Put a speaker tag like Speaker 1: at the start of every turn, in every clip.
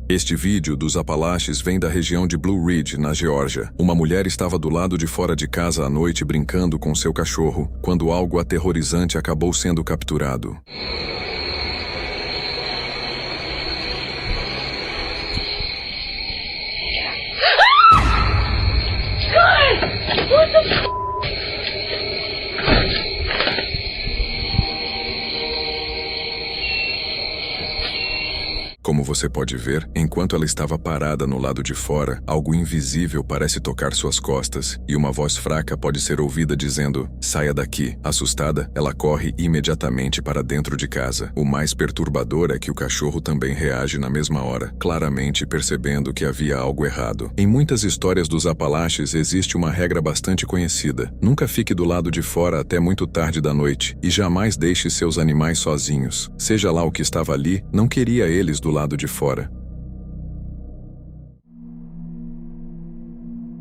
Speaker 1: Este vídeo dos Apalaches vem da região de Blue Ridge, na Geórgia. Uma mulher estava do lado de fora de casa à noite brincando com seu cachorro, quando algo aterrorizante acabou sendo capturado. Como você pode ver, enquanto ela estava parada no lado de fora, algo invisível parece tocar suas costas e uma voz fraca pode ser ouvida dizendo: "Saia daqui." Assustada, ela corre imediatamente para dentro de casa. O mais perturbador é que o cachorro também reage na mesma hora, claramente percebendo que havia algo errado. Em muitas histórias dos Apalaches existe uma regra bastante conhecida: nunca fique do lado de fora até muito tarde da noite e jamais deixe seus animais sozinhos. Seja lá o que estava ali, não queria eles do lado de fora.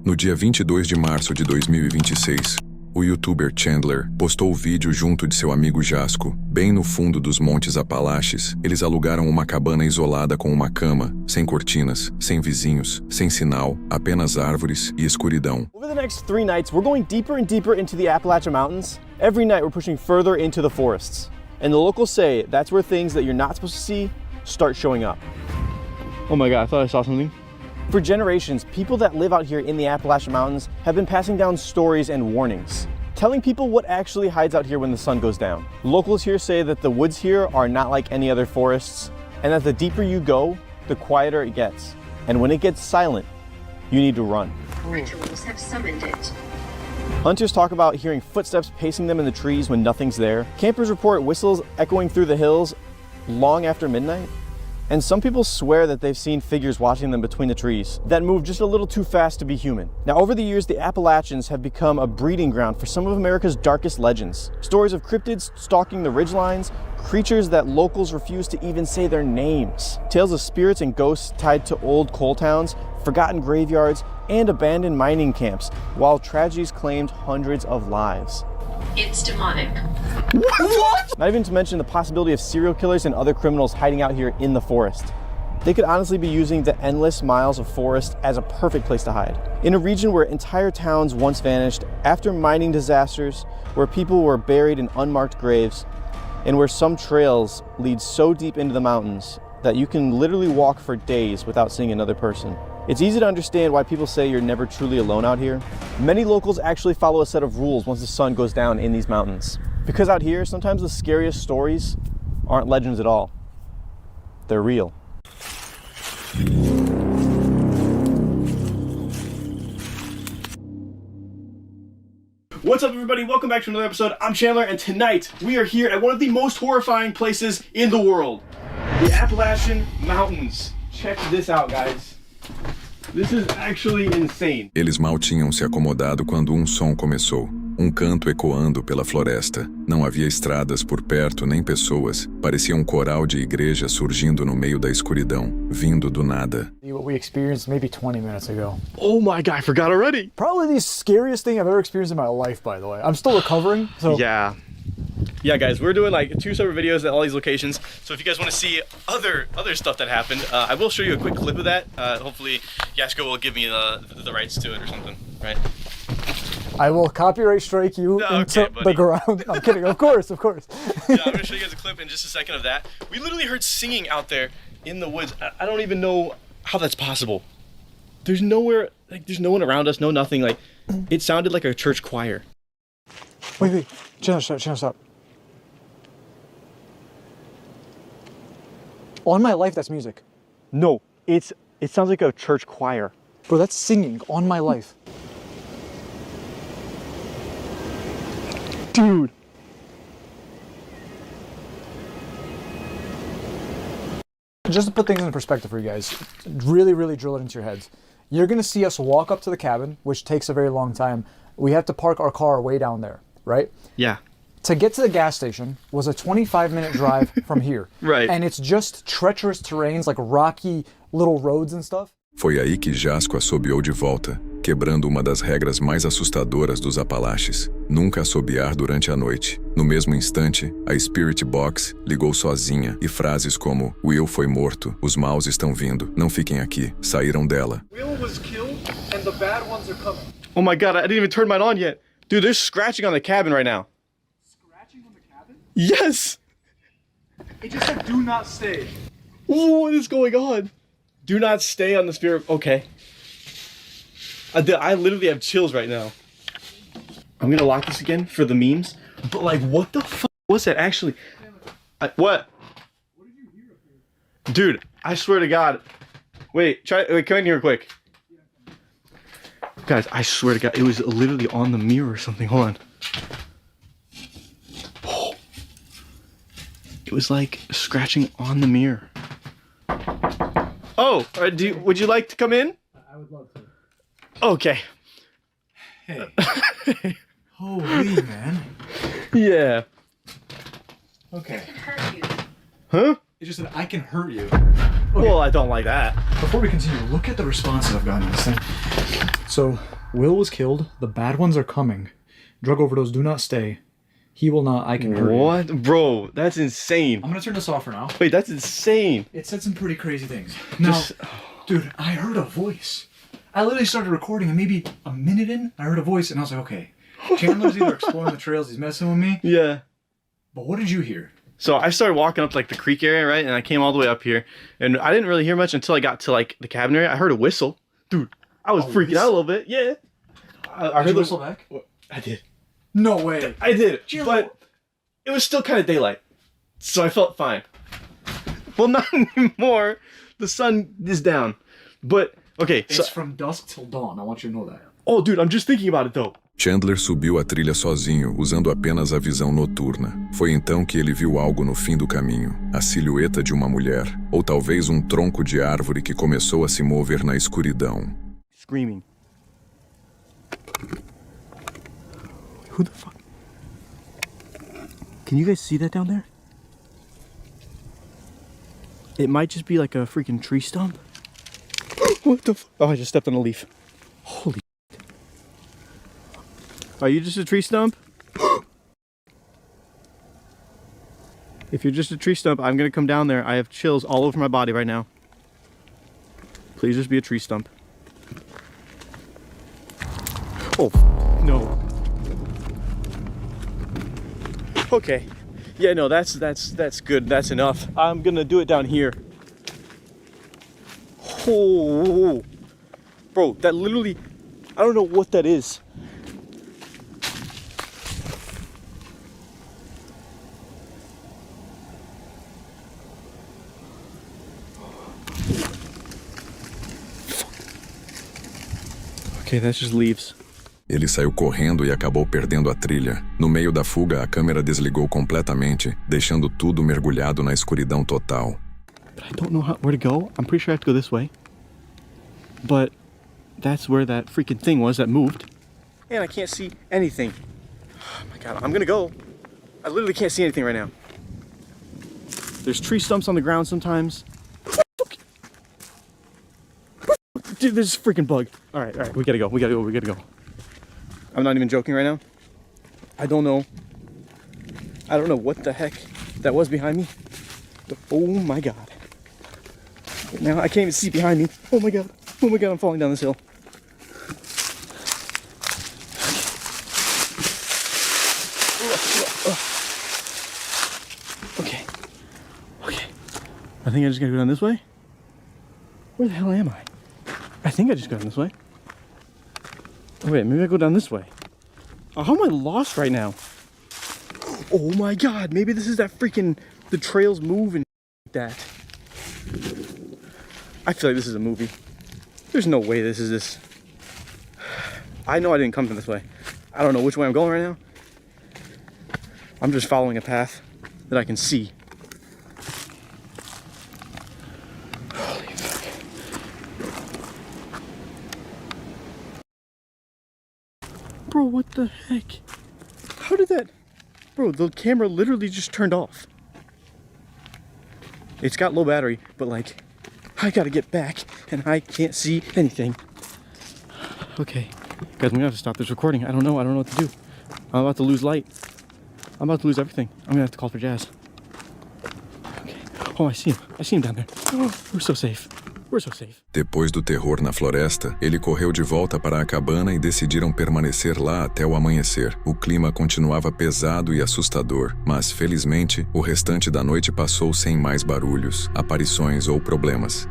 Speaker 1: No dia 22 de março de 2026, o youtuber Chandler postou o vídeo junto de seu amigo Jasco. Bem no fundo dos Montes Apalaches, eles alugaram uma cabana isolada com uma cama, sem cortinas, sem vizinhos, sem sinal, apenas árvores e escuridão.
Speaker 2: Over the next 3 nights, we're going deeper and deeper into the Appalachian Mountains. Every night we're pushing further into the forests. And the locals say that's where things that you're not supposed to see start showing up.
Speaker 3: Oh my God, I thought I saw something.
Speaker 2: For generations, people that live out here in the Appalachian Mountains have been passing down stories and warnings, telling people what actually hides out here when the sun goes down. Locals here say that the woods here are not like any other forests, and that the deeper you go, the quieter it gets. And when it gets silent, you need to run.
Speaker 4: Rituals have summoned it.
Speaker 2: Hunters talk about hearing footsteps pacing them in the trees when nothing's there. Campers report whistles echoing through the hills long after midnight. And some people swear that they've seen figures watching them between the trees that move just a little too fast to be human. Now, over the years, the Appalachians have become a breeding ground for some of America's darkest legends. Stories of cryptids stalking the ridgelines, creatures that locals refuse to even say their names. Tales of spirits and ghosts tied to old coal towns, forgotten graveyards, and abandoned mining camps, while tragedies claimed hundreds of lives.
Speaker 4: It's demonic.
Speaker 2: What? Not even to mention the possibility of serial killers and other criminals hiding out here in the forest. They could honestly be using the endless miles of forest as a perfect place to hide. In a region where entire towns once vanished after mining disasters, where people were buried in unmarked graves, and where some trails lead so deep into the mountains that you can literally walk for days without seeing another person. It's easy to understand why people say you're never truly alone out here. Many locals actually follow a set of rules once the sun goes down in these mountains. Because out here, sometimes the scariest stories aren't legends at all. They're real. What's up, everybody? Welcome back to another episode. I'm Chandler, and tonight we are here at one of the most horrifying places in the world, the Appalachian Mountains. Check this out, guys. This is actually insane.
Speaker 1: Eles mal tinham se acomodado quando um som começou. Um canto ecoando pela floresta. Não havia estradas por perto nem pessoas. Parecia um coral de igreja surgindo no meio da escuridão, vindo do nada.
Speaker 5: What we experienced maybe 20 minutes ago.
Speaker 3: Oh my God, I forgot already.
Speaker 5: Probably the scariest thing I've ever experienced in my life, by the way. I'm still recovering, so...
Speaker 2: Yeah, guys, we're doing like 2 separate videos at all these locations. So if you guys want to see other stuff that happened, I will show you a quick clip of that. Hopefully, Yasko will give me the rights to it or something, right?
Speaker 5: I will copyright strike you into the ground. I'm kidding, of course.
Speaker 2: Yeah, I'm gonna show you guys a clip in just a second of that. We literally heard singing out there in the woods. I don't even know how that's possible. There's nowhere, like, there's no one around us, no nothing. Like, it sounded like a church choir.
Speaker 5: Wait. Chandler, stop. On my life, that's music.
Speaker 2: No, it sounds like a church choir.
Speaker 5: Bro, that's singing on my life. Dude. Just to put things in perspective for you guys, really drill it into your heads. You're gonna see us walk up to the cabin, which takes a very long time. We have to park our car way down there, right?
Speaker 3: Yeah.
Speaker 5: To get to the gas station was a 25-minute drive from here.
Speaker 3: Right.
Speaker 5: And it's just treacherous terrains, like rocky little roads and stuff.
Speaker 1: Foi aí que Jasco assobiou de volta. quebrando uma das regras mais assustadoras dos Apalaches: nunca assobiar durante a noite. No mesmo instante, a Spirit Box ligou sozinha e frases como "Will foi morto, os maus estão vindo, não fiquem aqui" saíram dela.
Speaker 2: Will was killed and the bad ones are coming.
Speaker 3: Oh my god, I didn't even turn mine on yet. Dude, they're scratching on the cabin right now.
Speaker 2: Scratching on the cabin?
Speaker 3: Yes!
Speaker 2: It just said do not stay.
Speaker 3: What is going on? Do not stay on the spirit. Okay. I literally have chills right now. I'm gonna lock this again for the memes. But like, what the fuck was that actually? What? What did you hear up here? Dude, I swear to God. Wait, come in here quick. Guys, I swear to God, it was literally on the mirror or something. Hold on. Oh. It was like scratching on the mirror. Oh, would you like to come in?
Speaker 5: I would love to.
Speaker 3: Okay.
Speaker 5: Hey. Holy, man.
Speaker 3: Yeah.
Speaker 5: Okay.
Speaker 4: Hurt you.
Speaker 3: Huh?
Speaker 5: It just said, I can hurt you.
Speaker 3: Well, I don't like that.
Speaker 5: Before we continue, look at the responses I've gotten to this thing. So, Will was killed. The bad ones are coming. Drug overdose, do not stay. He will not, I can hurt you.
Speaker 3: What? Bro, that's insane.
Speaker 5: I'm gonna turn this off for now.
Speaker 3: Wait, that's insane.
Speaker 5: It said some pretty crazy things. Now, dude, I heard a voice. I literally started recording, and maybe a minute in, I heard a voice, and I was like, okay, Chandler's either exploring the trails, he's messing with me.
Speaker 3: Yeah.
Speaker 5: But what did you hear?
Speaker 3: So I started walking up to like the creek area, right? And I came all the way up here, and I didn't really hear much until I got to like the cabin area. I heard a whistle. Dude, I was freaking out a little bit. Yeah. I heard
Speaker 5: Did you whistle back?
Speaker 3: I did.
Speaker 5: No way.
Speaker 3: I did. But it was still kind of daylight. So I felt fine. Well, not anymore. The sun is down. But, okay.
Speaker 5: It's from dusk till dawn. I want you to know that.
Speaker 3: Oh, dude, I'm just thinking about it, though.
Speaker 1: Chandler subiu a trilha sozinho, usando apenas a visão noturna. Foi então que ele viu algo no fim do caminho, a silhueta de uma mulher, ou talvez um tronco de árvore que começou a se mover na escuridão.
Speaker 3: Screaming. Who the fuck? Can you guys see that down there? It might just be like a freaking tree stump. What the fuck? Oh, I just stepped on a leaf. Holy shit. Are you just a tree stump? If you're just a tree stump, I'm gonna come down there. I have chills all over my body right now. Please just be a tree stump. Oh, no. Okay. Yeah, no, that's good. That's enough. I'm gonna do it down here. Oh, bro, that literally, I don't know what that is. Okay, that's just leaves.
Speaker 1: Ele saiu correndo e acabou perdendo a trilha. No meio da fuga, a câmera desligou completamente, deixando tudo mergulhado na escuridão total.
Speaker 3: But I don't know where to go. I'm pretty sure I have to go this way. But that's where that freaking thing was that moved. And I can't see anything. Oh my god, I'm gonna go. I literally can't see anything right now. There's tree stumps on the ground sometimes. Dude, there's a freaking bug. All right, we gotta go. We gotta go. I'm not even joking right now. I don't know what the heck that was behind me. But oh my god. Now I can't even see behind me. Oh my god, I'm falling down this hill. Okay. I think I just gotta go down this way. Where the hell am I? I think I just got down this way. Oh wait, maybe I go down this way. Oh, how am I lost right now? Oh my god, maybe this is that freaking, the trails move and like that. I feel like this is a movie. There's no way this is this. I know I didn't come from this way. I don't know which way I'm going right now. I'm just following a path that I can see. Holy fuck. Bro, what the heck? How did that... Bro, the camera literally just turned off. It's got low battery, but like, I gotta get back and I can't see anything. Okay. Guys, I'm gonna have to stop this recording. I don't know what to do. I'm about to lose light. I'm about to lose everything. I'm gonna have to call for Jazz. Okay. Oh, I see him down there. Oh, we're so safe. We're so safe.
Speaker 1: Depois do terror na floresta, ele correu de volta para a cabana e decidiram permanecer lá até o amanhecer. O clima continuava pesado e assustador, mas felizmente, o restante da noite passou sem mais barulhos, aparições ou problemas.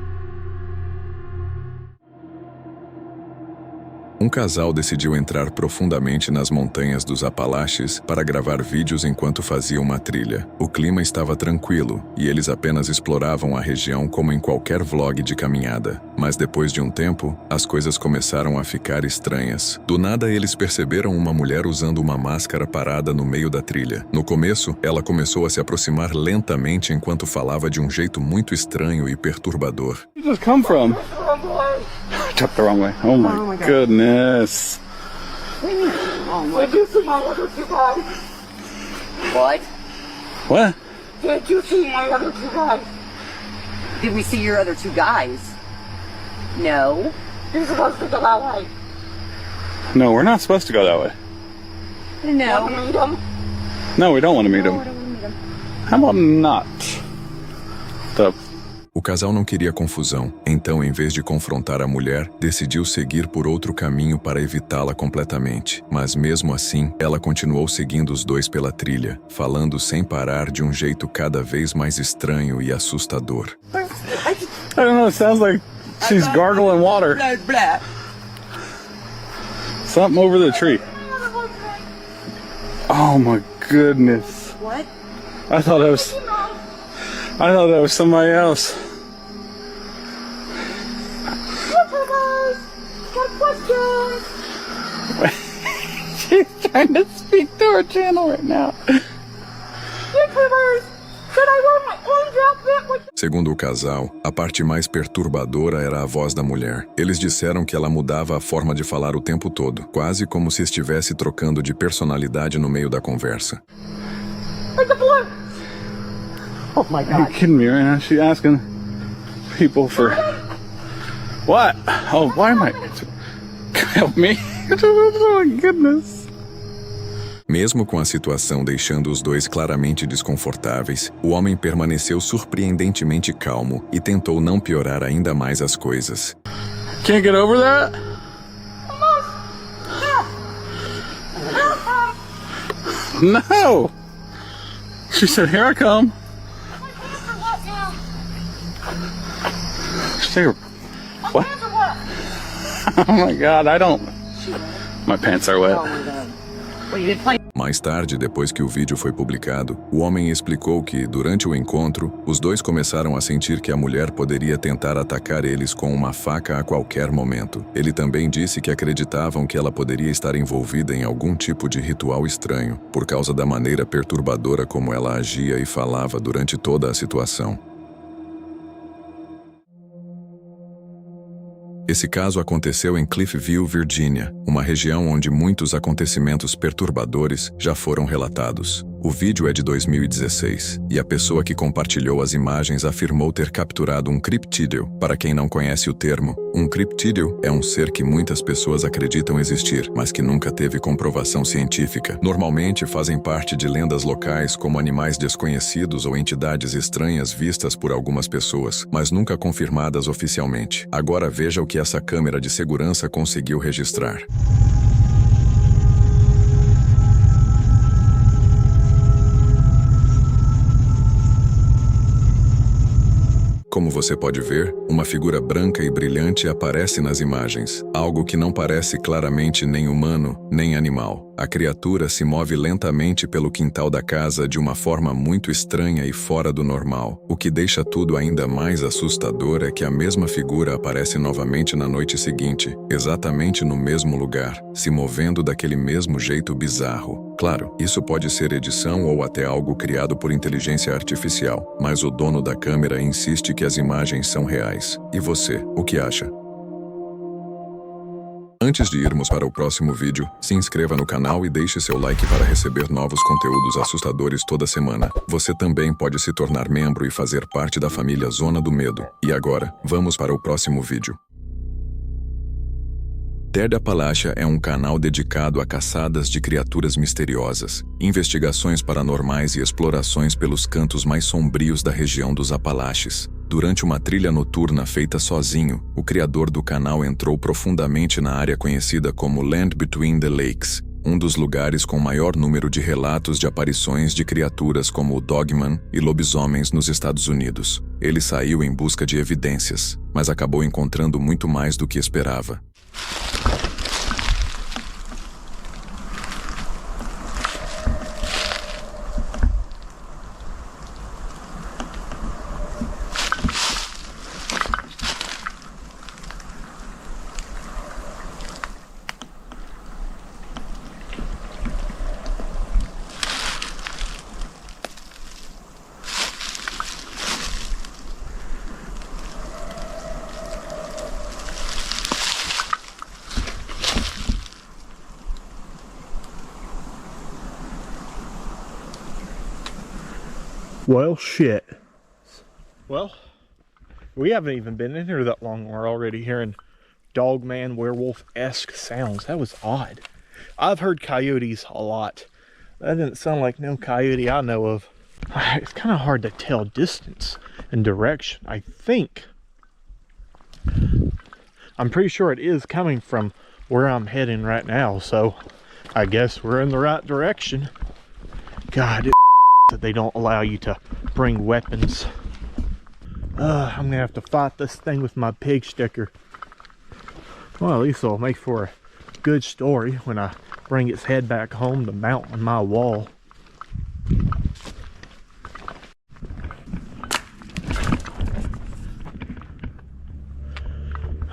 Speaker 1: Um casal decidiu entrar profundamente nas montanhas dos Apalaches para gravar vídeos enquanto faziam uma trilha. O clima estava tranquilo e eles apenas exploravam a região como em qualquer vlog de caminhada. Mas depois de um tempo, as coisas começaram a ficar estranhas. Do nada, eles perceberam uma mulher usando uma máscara parada no meio da trilha. No começo, ela começou a se aproximar lentamente enquanto falava de um jeito muito estranho e perturbador.
Speaker 6: Where did you just come from? I took the wrong way. Oh my goodness.
Speaker 7: Did you see my other two guys?
Speaker 8: What?
Speaker 6: What?
Speaker 7: Did you see my other two guys?
Speaker 8: Did we see your other two guys? No.
Speaker 7: You're supposed to go that way.
Speaker 6: No, we're not supposed to go that way.
Speaker 8: No.
Speaker 7: Want to meet them?
Speaker 6: No, we don't want to meet him. How about not?
Speaker 1: O casal não queria confusão, então, em vez de confrontar a mulher, decidiu seguir por outro caminho para evitá-la completamente. Mas mesmo assim, ela continuou seguindo os dois pela trilha, falando sem parar de um jeito cada vez mais estranho e assustador.
Speaker 6: I don't know, it sounds like she's gargling water. Something over the tree. Oh my goodness.
Speaker 8: What?
Speaker 6: I thought that was somebody else. She's trying to speak to her channel right now.
Speaker 1: Segundo o casal, a parte mais perturbadora era a voz da mulher. Eles disseram que ela mudava a forma de falar o tempo todo, quase como se estivesse trocando de personalidade no meio da conversa.
Speaker 8: Oh my
Speaker 6: Are you
Speaker 8: God.
Speaker 6: kidding me right now? She's asking people for... What? Oh, why am I... Help me. Oh my goodness.
Speaker 1: Mesmo com a situação deixando os dois claramente desconfortáveis, o homem permaneceu surpreendentemente calmo e tentou não piorar ainda mais as coisas.
Speaker 6: Can't get over that? No! She said, here I come. She said, what? Oh my God, I don't... My pants are wet.
Speaker 1: Mais tarde, depois que o vídeo foi publicado, o homem explicou que, durante o encontro, os dois começaram a sentir que a mulher poderia tentar atacar eles com uma faca a qualquer momento. Ele também disse que acreditavam que ela poderia estar envolvida em algum tipo de ritual estranho, por causa da maneira perturbadora como ela agia e falava durante toda a situação. Esse caso aconteceu em Cliffview, Virgínia, uma região onde muitos acontecimentos perturbadores já foram relatados. O vídeo é de 2016, e a pessoa que compartilhou as imagens afirmou ter capturado um criptídeo. Para quem não conhece o termo, um criptídeo é um ser que muitas pessoas acreditam existir, mas que nunca teve comprovação científica. Normalmente fazem parte de lendas locais como animais desconhecidos ou entidades estranhas vistas por algumas pessoas, mas nunca confirmadas oficialmente. Agora veja o que essa câmera de segurança conseguiu registrar. Como você pode ver, uma figura branca e brilhante aparece nas imagens, algo que não parece claramente nem humano, nem animal. A criatura se move lentamente pelo quintal da casa de uma forma muito estranha e fora do normal. O que deixa tudo ainda mais assustador é que a mesma figura aparece novamente na noite seguinte, exatamente no mesmo lugar, se movendo daquele mesmo jeito bizarro. Claro, isso pode ser edição ou até algo criado por inteligência artificial, mas o dono da câmera insiste que as imagens são reais. E você, o que acha? Antes de irmos para o próximo vídeo, se inscreva no canal e deixe seu like para receber novos conteúdos assustadores toda semana. Você também pode se tornar membro e fazer parte da família Zona do Medo. E agora, vamos para o próximo vídeo. Dead Appalachia é um canal dedicado a caçadas de criaturas misteriosas, investigações paranormais e explorações pelos cantos mais sombrios da região dos Apalaches. Durante uma trilha noturna feita sozinho, o criador do canal entrou profundamente na área conhecida como Land Between the Lakes, um dos lugares com maior número de relatos de aparições de criaturas como o Dogman e lobisomens nos Estados Unidos. Ele saiu em busca de evidências, mas acabou encontrando muito mais do que esperava.
Speaker 3: Well, shit. Well, we haven't even been in here that long. We're already hearing Dogman werewolf-esque sounds. That was odd. I've heard coyotes a lot. That didn't sound like no coyote I know of. It's kind of hard to tell distance and direction. I think, I'm pretty sure it is coming from where I'm heading right now, so I guess we're in the right direction. God, that they don't allow you to bring weapons. I'm gonna have to fight this thing with my pig sticker. Well, at least it'll make for a good story when I bring its head back home to mount on my wall.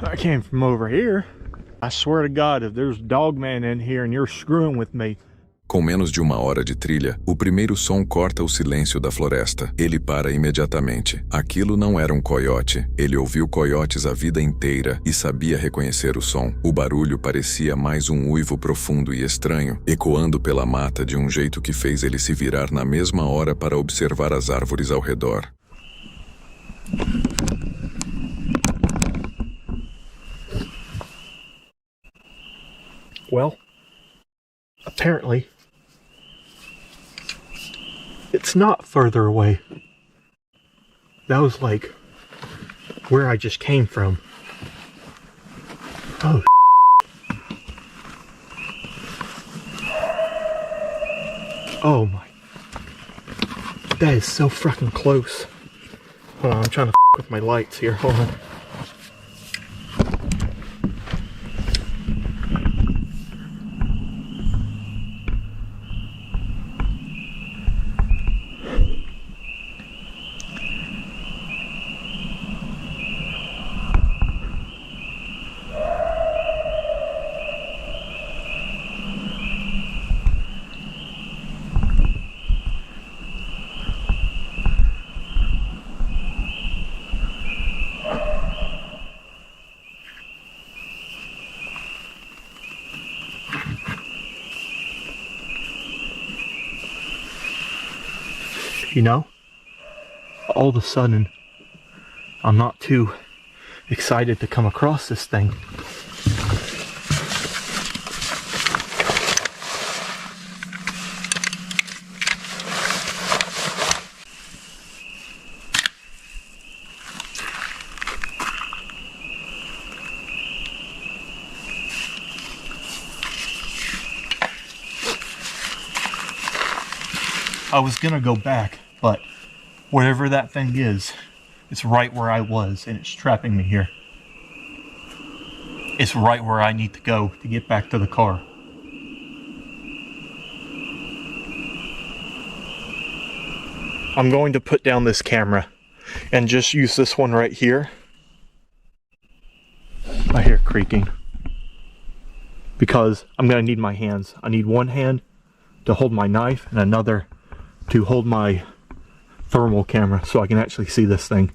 Speaker 3: I came from over here. I swear to God, if there's Dogman in here and you're screwing with me.
Speaker 1: Com menos de 1 hora de trilha, o primeiro som corta o silêncio da floresta. Ele para imediatamente. Aquilo não era um coiote. Ele ouviu coiotes a vida inteira e sabia reconhecer o som. O barulho parecia mais um uivo profundo e estranho, ecoando pela mata de um jeito que fez ele se virar na mesma hora para observar as árvores ao redor.
Speaker 3: Well, apparently, it's not further away. That was like where I just came from. Oh, oh my. That is so fucking close. Hold on, I'm trying to with my lights here. Hold on. You know, all of a sudden, I'm not too excited to come across this thing. I was gonna go back, but whatever that thing is, it's right where I was and it's trapping me here. It's right where I need to go to get back to the car. I'm going to put down this camera and just use this one right here. I hear creaking. Because I'm gonna need my hands. I need one hand to hold my knife and another to hold my thermal camera so I can actually see this thing.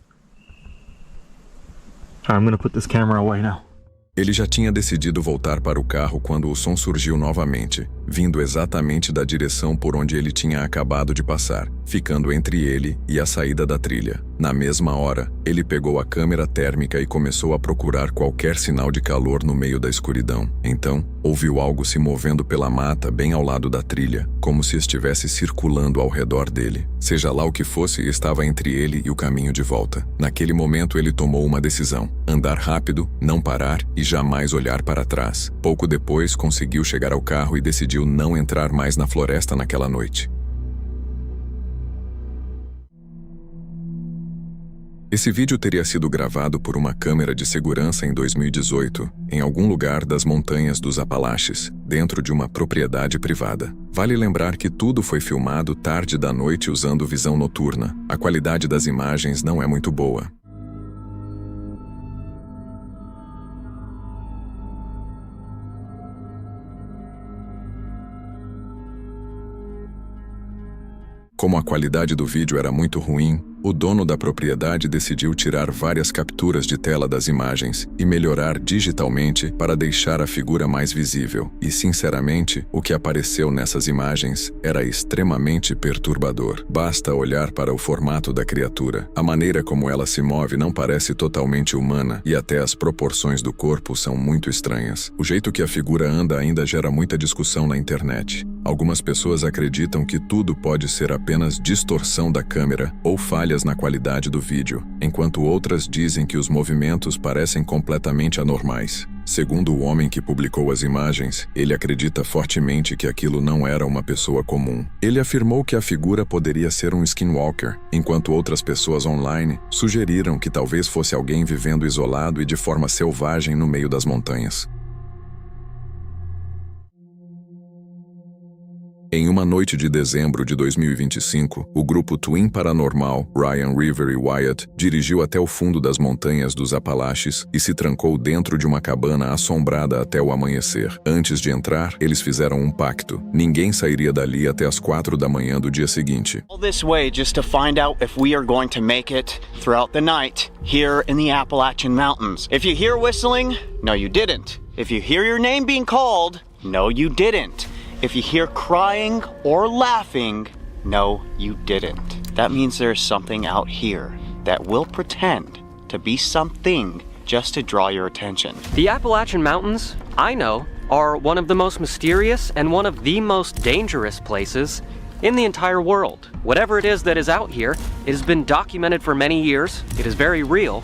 Speaker 3: I'm gonna put this camera away now.
Speaker 1: Ele já tinha decidido voltar para o carro quando o som surgiu novamente, vindo exatamente da direção por onde ele tinha acabado de passar. ficando entre ele e a saída da trilha. Na mesma hora, ele pegou a câmera térmica e começou a procurar qualquer sinal de calor no meio da escuridão. Então, ouviu algo se movendo pela mata bem ao lado da trilha, como se estivesse circulando ao redor dele. Seja lá o que fosse, estava entre ele e o caminho de volta. Naquele momento, ele tomou uma decisão: andar rápido, não parar e jamais olhar para trás. Pouco depois, conseguiu chegar ao carro e decidiu não entrar mais na floresta naquela noite. Esse vídeo teria sido gravado por uma câmera de segurança em 2018, em algum lugar das montanhas dos Apalaches, dentro de uma propriedade privada. Vale lembrar que tudo foi filmado tarde da noite usando visão noturna. A qualidade das imagens não é muito boa. Como a qualidade do vídeo era muito ruim, o dono da propriedade decidiu tirar várias capturas de tela das imagens e melhorar digitalmente para deixar a figura mais visível. E, sinceramente, o que apareceu nessas imagens era extremamente perturbador. Basta olhar para o formato da criatura. A maneira como ela se move não parece totalmente humana e até as proporções do corpo são muito estranhas. O jeito que a figura anda ainda gera muita discussão na internet. Algumas pessoas acreditam que tudo pode ser apenas distorção da câmera ou falhas na qualidade do vídeo, enquanto outras dizem que os movimentos parecem completamente anormais. Segundo o homem que publicou as imagens, ele acredita fortemente que aquilo não era uma pessoa comum. Ele afirmou que a figura poderia ser um skinwalker, enquanto outras pessoas online sugeriram que talvez fosse alguém vivendo isolado e de forma selvagem no meio das montanhas. Em uma noite de dezembro de 2025, o grupo Twin Paranormal, Ryan, River e Wyatt, dirigiu até o fundo das montanhas dos Apalaches e se trancou dentro de uma cabana assombrada até o amanhecer. Antes de entrar, eles fizeram um pacto. Ninguém sairia dali até as 4 da manhã do dia seguinte.
Speaker 9: All this way just to find out if we are going to make it throughout the night here in the Appalachian Mountains. If you hear whistling, no you didn't. If you hear your name being called, no you didn't. If you hear crying or laughing, no, you didn't. That means there's something out here that will pretend to be something just to draw your attention.
Speaker 10: The Appalachian Mountains, I know, are one of the most mysterious and one of the most dangerous places in the entire world. Whatever it is that is out here, it has been documented for many years, it is very real,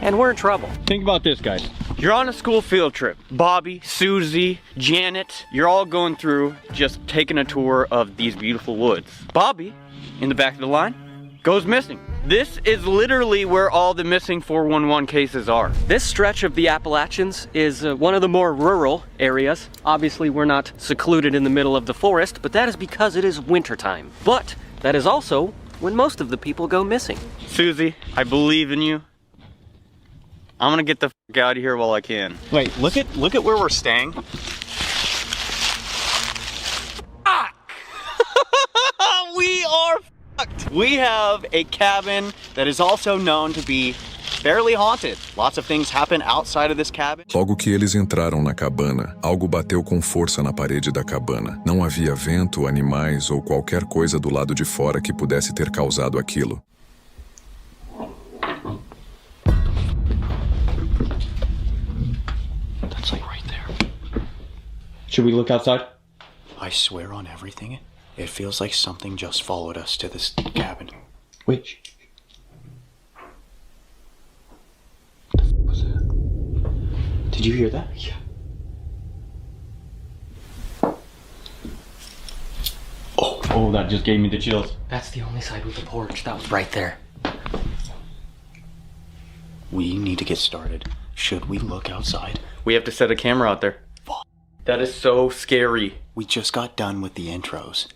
Speaker 10: and we're in trouble.
Speaker 6: Think about this, guys.
Speaker 9: You're on a school field trip. Bobby, Susie, Janet, you're all going through just taking a tour of these beautiful woods. Bobby, in the back of the line, goes missing. This is literally where all the missing 411 cases are.
Speaker 10: This stretch of the Appalachians is one of the more rural areas. Obviously, we're not secluded in the middle of the forest, but that is because it is wintertime. But that is also when most of the people go missing.
Speaker 9: Susie, I believe in you. I'm gonna get the f out of here while I can. Wait, look at where we're staying. Ah! We are fucked. We have a cabin that is also known to be fairly haunted. Lots of things happen outside of this cabin.
Speaker 1: Logo que eles entraram na cabana, algo bateu com força na parede da cabana. Não havia vento, animais ou qualquer coisa do lado de fora que pudesse ter causado aquilo.
Speaker 9: That's like right there.
Speaker 3: Should we look outside?
Speaker 9: I swear on everything, it feels like something just followed us to this cabin.
Speaker 3: Which?
Speaker 9: What was that? Did you hear that? Yeah.
Speaker 3: Oh, that just gave me the chills.
Speaker 10: That's the only side with the porch. That was right there.
Speaker 9: We need to get started. Should we look outside? We have to set a camera out there. That is so scary. We just got done with the intros.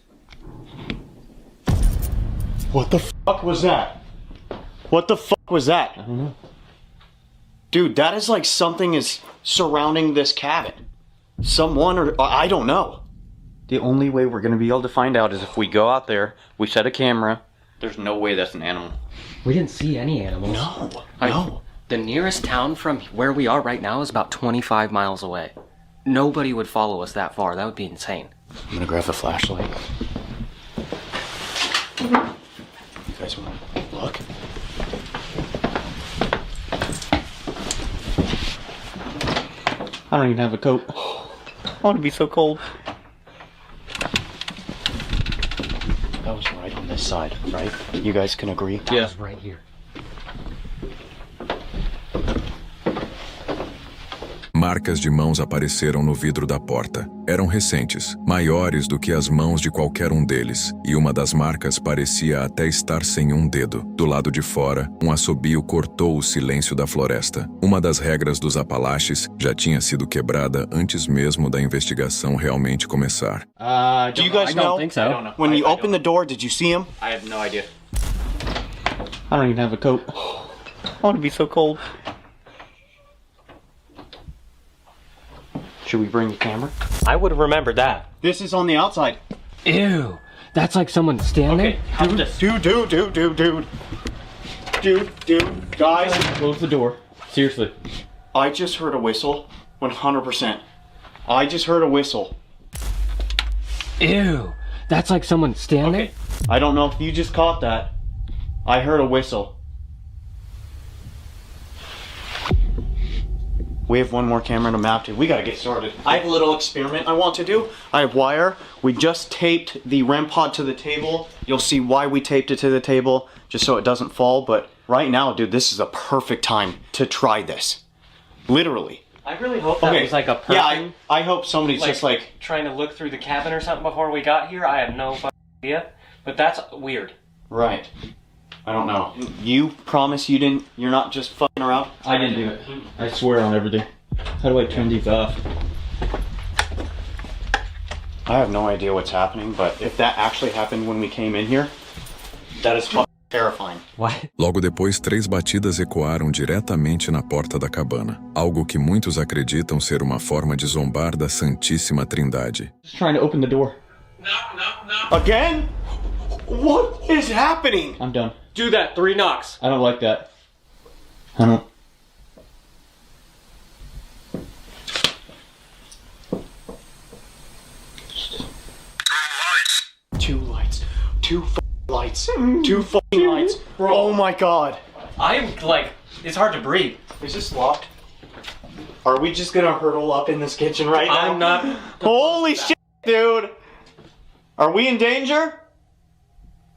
Speaker 9: What the fuck was that? What the fuck was that? I don't know. Dude, that is like something is surrounding this cabin. Someone or I don't know. The only way we're gonna be able to find out is if we go out there, we set a camera. There's no way that's an animal.
Speaker 10: We didn't see any animals.
Speaker 9: No.
Speaker 10: The nearest town from where we are right now is about 25 miles away. Nobody would follow us that far. That would be insane.
Speaker 9: I'm gonna grab a flashlight. You guys want to look? I don't even have a coat. I want to be so cold. That was right on this side, right? You guys can agree?
Speaker 10: That was right here.
Speaker 1: Marcas de mãos apareceram no vidro da porta. Eram recentes, maiores do que as mãos de qualquer um deles, e uma das marcas parecia até estar sem um dedo. Do lado de fora, um assobio cortou o silêncio da floresta. Uma das regras dos Apalaches já tinha sido quebrada antes mesmo da investigação realmente começar.
Speaker 9: Do you guys know?
Speaker 10: think so.
Speaker 9: I don't know. When you opened the door, did you see him?
Speaker 10: I have no idea.
Speaker 9: I don't even have a coat. I want to be so cold. Should we bring the camera?
Speaker 10: I would have remembered that.
Speaker 9: This is on the outside.
Speaker 10: Ew, that's like someone standing.
Speaker 9: Dude, guys.
Speaker 10: Close the door. Seriously.
Speaker 9: I just heard a whistle. 100%. I just heard a whistle.
Speaker 10: Ew, that's like someone standing.
Speaker 9: Okay. I don't know if you just caught that. I heard a whistle. We have one more camera to mount to. We gotta get started. I have a little experiment I want to do. I have wire. We just taped the REM pod to the table. You'll see why we taped it to the table, just so it doesn't fall. But right now, dude, this is a perfect time to try this. Literally.
Speaker 10: I really hope that was like a person.
Speaker 9: Yeah, I hope somebody's just like
Speaker 10: trying to look through the cabin or something before we got here. I have no fucking idea. But that's weird.
Speaker 9: Right. I don't know. You promise you're not just fucking around?
Speaker 6: I didn't do it. I swear on everything. How do I turn these off?
Speaker 9: I have no idea what's happening, but if that actually happened when we came in here, that is fucking terrifying.
Speaker 10: What?
Speaker 1: Logo depois, 3 batidas ecoaram diretamente na porta da cabana. Algo que muitos acreditam ser uma forma de zombar da Santíssima Trindade.
Speaker 6: Just trying to open the door.
Speaker 7: No.
Speaker 9: Again? What is happening?
Speaker 6: I'm done.
Speaker 10: Do that 3 knocks.
Speaker 6: I don't like that. I don't.
Speaker 9: Two lights. Two lights. Two fucking lights.
Speaker 10: Bro.
Speaker 9: Oh my god.
Speaker 10: I'm like, it's hard to breathe.
Speaker 9: Is this locked? Are we just gonna hurtle up in this kitchen right now?
Speaker 10: I'm not.
Speaker 9: Holy shit, dude! Are we in danger?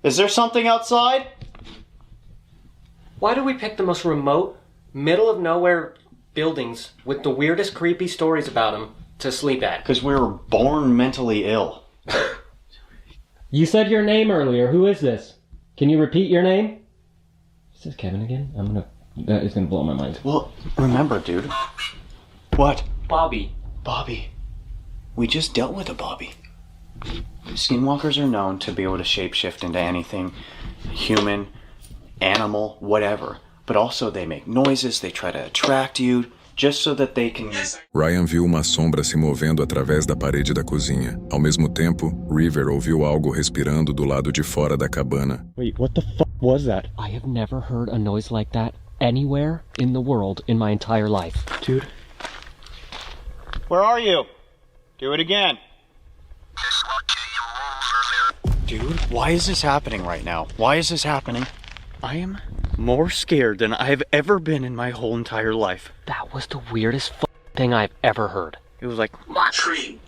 Speaker 9: Is there something outside?
Speaker 10: Why do we pick the most remote, middle of nowhere buildings with the weirdest, creepy stories about them to sleep at?
Speaker 9: Because we were born mentally ill.
Speaker 10: You said your name earlier. Who is this? Can you repeat your name? Is this Kevin again? That is gonna blow my mind.
Speaker 9: Well, remember, dude. What?
Speaker 10: Bobby.
Speaker 9: Bobby. We just dealt with a Bobby. Skinwalkers are known to be able to shapeshift into anything, human, animal, whatever. But also they make noises, they try to attract you, just so that they can...
Speaker 1: Ryan viu uma sombra se movendo através da parede da cozinha. Ao mesmo tempo, River ouviu algo respirando do lado de fora da cabana.
Speaker 6: Wait, what the fuck was that?
Speaker 10: I have never heard a noise like that anywhere in the world in my entire life.
Speaker 6: Dude.
Speaker 9: Where are you? Do it again. Dude, why is this happening right now? Why is this happening? I am more scared than I've ever been in my whole entire life.
Speaker 10: That was the weirdest thing I've ever heard.
Speaker 9: It was like, tree.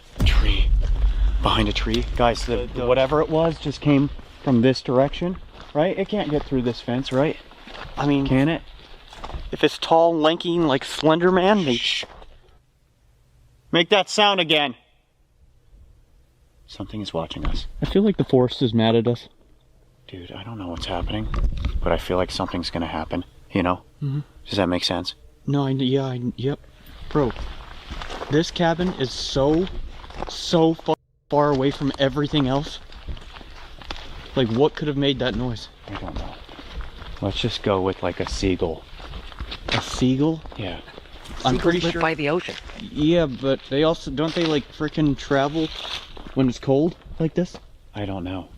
Speaker 9: Behind a tree. Guys, the whatever it was just came from this direction, right? It can't get through this fence, right? I mean, can it? If it's tall, lanky, like Slender Man, they... Make that sound again. Something is watching us.
Speaker 6: I feel like the forest is mad at us.
Speaker 9: Dude, I don't know what's happening, but I feel like something's gonna happen, you know?
Speaker 6: Mm-hmm.
Speaker 9: Does that make sense?
Speaker 6: No, yep. Bro, this cabin is so far away from everything else. Like, what could have made that noise?
Speaker 9: I don't know. Let's just go with like a seagull.
Speaker 6: A seagull?
Speaker 9: Yeah.
Speaker 6: I'm pretty
Speaker 10: live
Speaker 6: sure.
Speaker 10: by the ocean.
Speaker 6: Yeah, but they also, don't they like freaking travel when it's cold like this?
Speaker 9: I don't know.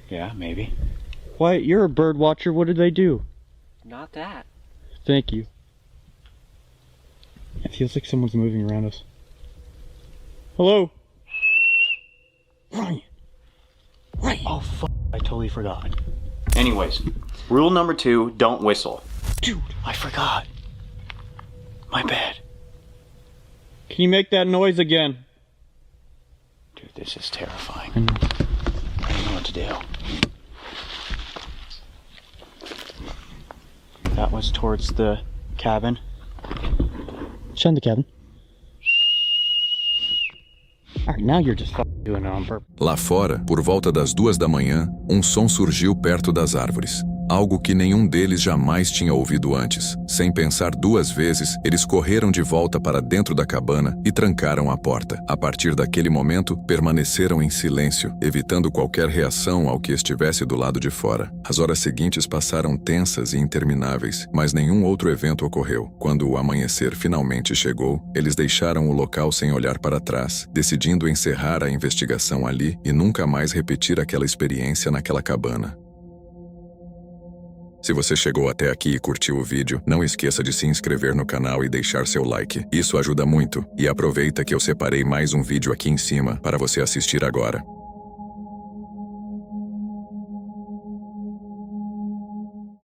Speaker 9: Yeah, maybe.
Speaker 6: Wyatt, you're a bird watcher. What did they do?
Speaker 10: Not that.
Speaker 6: Thank you. It feels like someone's moving around us. Hello? Ryan.
Speaker 9: Oh, fuck. I totally forgot. Anyways, rule number 2, don't whistle. Dude, I forgot. My bad.
Speaker 6: Can you make that noise again?
Speaker 9: Dude, this is terrifying. I don't know what to do. That was towards the cabin.
Speaker 6: Shun the cabin. Alright, now you're just doing it on purpose.
Speaker 1: Lá fora, por volta das 2 da manhã, um som surgiu perto das árvores. Algo que nenhum deles jamais tinha ouvido antes. Sem pensar 2 vezes, eles correram de volta para dentro da cabana e trancaram a porta. A partir daquele momento, permaneceram em silêncio, evitando qualquer reação ao que estivesse do lado de fora. As horas seguintes passaram tensas e intermináveis, mas nenhum outro evento ocorreu. Quando o amanhecer finalmente chegou, eles deixaram o local sem olhar para trás, decidindo encerrar a investigação ali e nunca mais repetir aquela experiência naquela cabana. Se você chegou até aqui e curtiu o vídeo, não esqueça de se inscrever no canal e deixar seu like. Isso ajuda muito. E aproveita que eu separei mais um vídeo aqui em cima para você assistir agora.